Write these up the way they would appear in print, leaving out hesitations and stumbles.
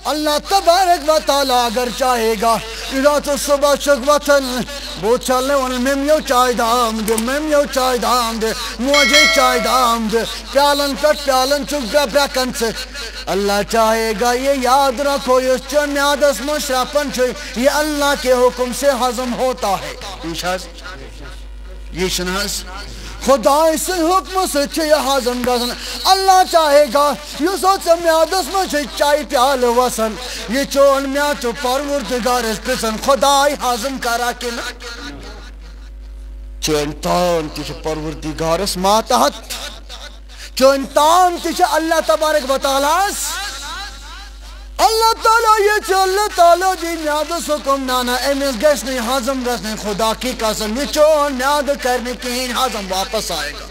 اللہ تبارک و تعالیٰ اگر چاہے گا رات صبح چک وطن وہ چلنے ون ممیو چائے دام دے ممیو چائے دام دے موجے چائے دام دے پیالن پٹ پیالن چک برکن سے اللہ چاہے گا یہ یاد رکھو اس چو میادس مشرپن چھو یہ اللہ کے حکم سے ہضم ہوتا ہے یہ شناس خدا اس حکم سے چھے ہضم گزن اللہ چاہے گا یہ سوچ میادس میں چھے چائے پیال وسن یہ چون میاد چو پروردگار اس پسن خدای ہضم کرا کے نا چون تان تیچے پروردگار اس ماتحت چون تان تیچے اللہ تبارک و تعالیٰ اللہ تعالیٰ یہ چھے اللہ تعالیٰ دی میادس حکم نانا امیز گشنی ہضم گشنی خدا کی قسم یہ چون میاد کرنے کی ہضم واپس آئے گا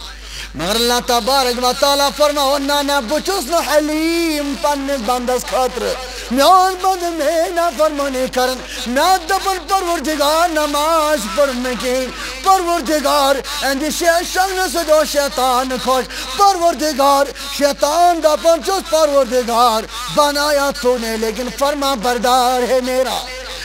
مگر اللہ تبارک و تعالیٰ فرماؤ نانا بچوس نو حلیم پنی بندس خاطر میان بند میں نا فرمانی کرن میاد دپن پروردگار نماز پڑھنے کی پروردگار اندیشی شنگ سے دو شیطان خوش پروردگار شیطان دپن چوس پروردگار بنایا تو نے لیکن فرما بردار ہے میرا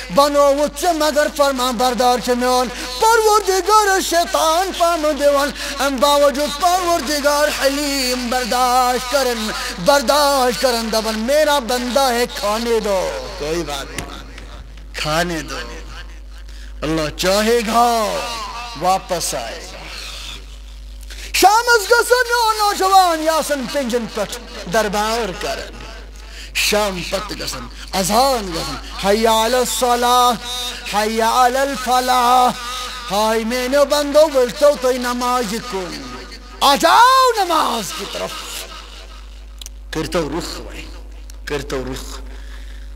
بنو وچ مگر فرما بردار چھ میون پروردگار شیطان فام دیوان ام باوجود پروردگار حلیم برداشت کرن دبن میرا بندہ ہے کھانے دو کوئی بات نہیں کھانے دو اللہ چاہے گا واپس آئے گا شامس گسن نوجوان یاسن پنجن پٹ دربار کرن شام پت گسن اذان گسن حی علی الصلاة حی علی الفلاح ہائی میں نے بندو بلتو تو نماز کن آ جاؤ نماز کی طرف کرتو رخ بھائی کرتو رخ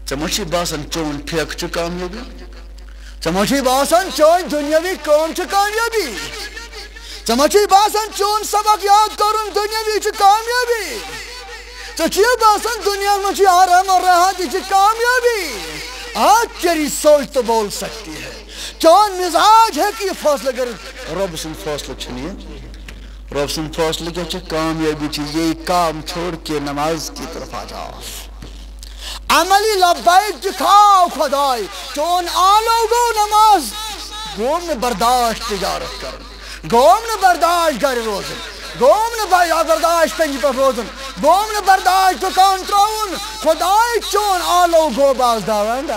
چمچی باسن چون پھیک چو کامیابی چمچی باسن چون دنیاوی کون چو کامیابی چمچی باسن چون سبق یاد کرن دنیاوی چو کامیابی چچیہ باسن دنیا مجھے آرام اور راحت چو کامیابی آج چری سوچ تو بول سکتی ہے چون مزاج ہے کہ یہ فاصلہ کر رب سن فاصلہ چھنی ہے رب سن فاصلہ کیا چھے کامیابی چیز یہی کام چھوڑ کے نماز کی طرف آ جاؤ عملی لبائک دکھاؤ خدای چون آلو گو نماز گوم نے برداشت تجارت کرن گوم نے برداشت گر روزن گوم نے برداشت پنجی پر روزن گوم نے برداشت دکان تراؤن خدای چون آلو گو باز داوان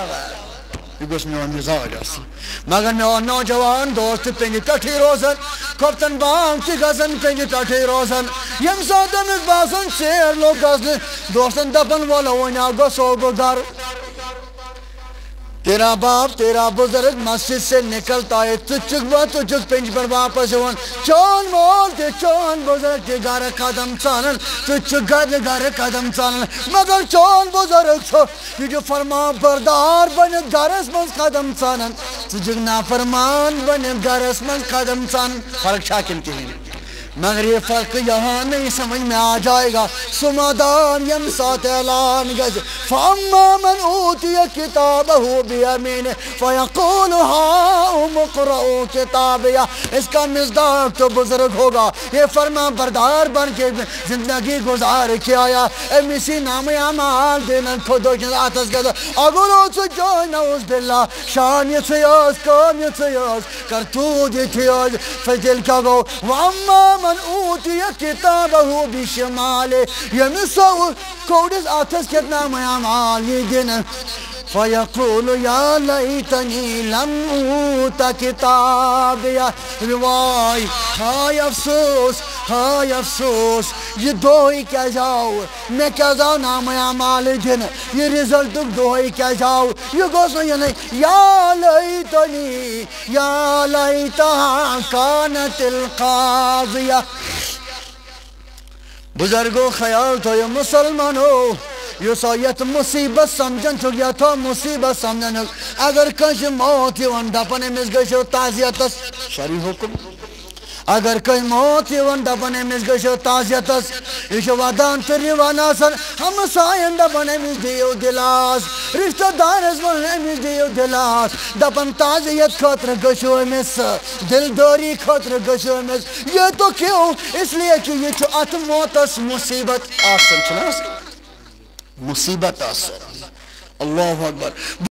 یہ گوش میون مزاج اصل مگر میون نوجوان دوست پنجی ٹٹھی روزن کپتن بانگ چی گزن پنجی ٹٹھی روزن یم ساتن اس باسن شیر لوگ گزن دوستن دپن والا ونیا گو سو گو گھر تیرا باپ تیرا بزرگ مسجد سے نکلتا ہے تجھک پنج پر واپس ہون چون مول تے چون بزرگ تے گھر قدم چانن تجھک گھر قدم چانن مگر چون بزرگ چھو یہ جو فرما بردار بنت گھرس منز قدم چانن تجھک نافرمان بنت گھرس منز قدم چانن فرق شاکن کی ہے مگر یہ فرق یہاں نہیں سمجھ میں آ جائے گا سمادان یم سات اعلان گز فَأَمَّا مَنْ أُوتِيَ كِتَابَهُ بِيَمِينِهِ فَيَقُولُ هَاؤُمُ اقْرَءُوا كِتَابِيَهْ اس کا مصداق تو بزرگ ہوگا یہ فرما بردار بن کے زندگی گزار کے آیا امیسی نام اعمال دینن خودوشن آتس گز اگلو چو جوئی نعوذ باللہ شان یہ سیاز کام یہ سیاز کرتود یہ تیاز فجل کا گو وَأَمَّا من اوتي كتابه بشماله يمسو كودس آتس كتنا ميامال يدين فيقول يا ليتني لم اوت كتابيا رواي هاي افسوس یہ دوئی کیا جاؤ میں کیا جاؤ نام اعمال دن یہ رزلٹ دوئی کیا جاؤ یہ گوشن یہ نہیں یا لیتہا کانت القاضیہ بزرگو خیال تو یہ مسلمانو یہ سایت مصیبت سمجھن چک یا تو مصیبت سمجھن چک اگر کنش موت یہ دپنے مز گشو تعزیتس شرعی حکم اگر کوئی موت یہ دپنے مز گشو تعزیتس یہ ودان تریوان آسن ہم سائن دپنے مز دیو دلاس رشتہ دار اس بنے مز دیو دلاس دپن تعزیت خطر گشو مز دلداری خطر گشو مز یہ تو کیوں اس لیے کہ یہ چھو ات موتس مصیبت آسن چناس مصیبت آسن اللہ اکبر.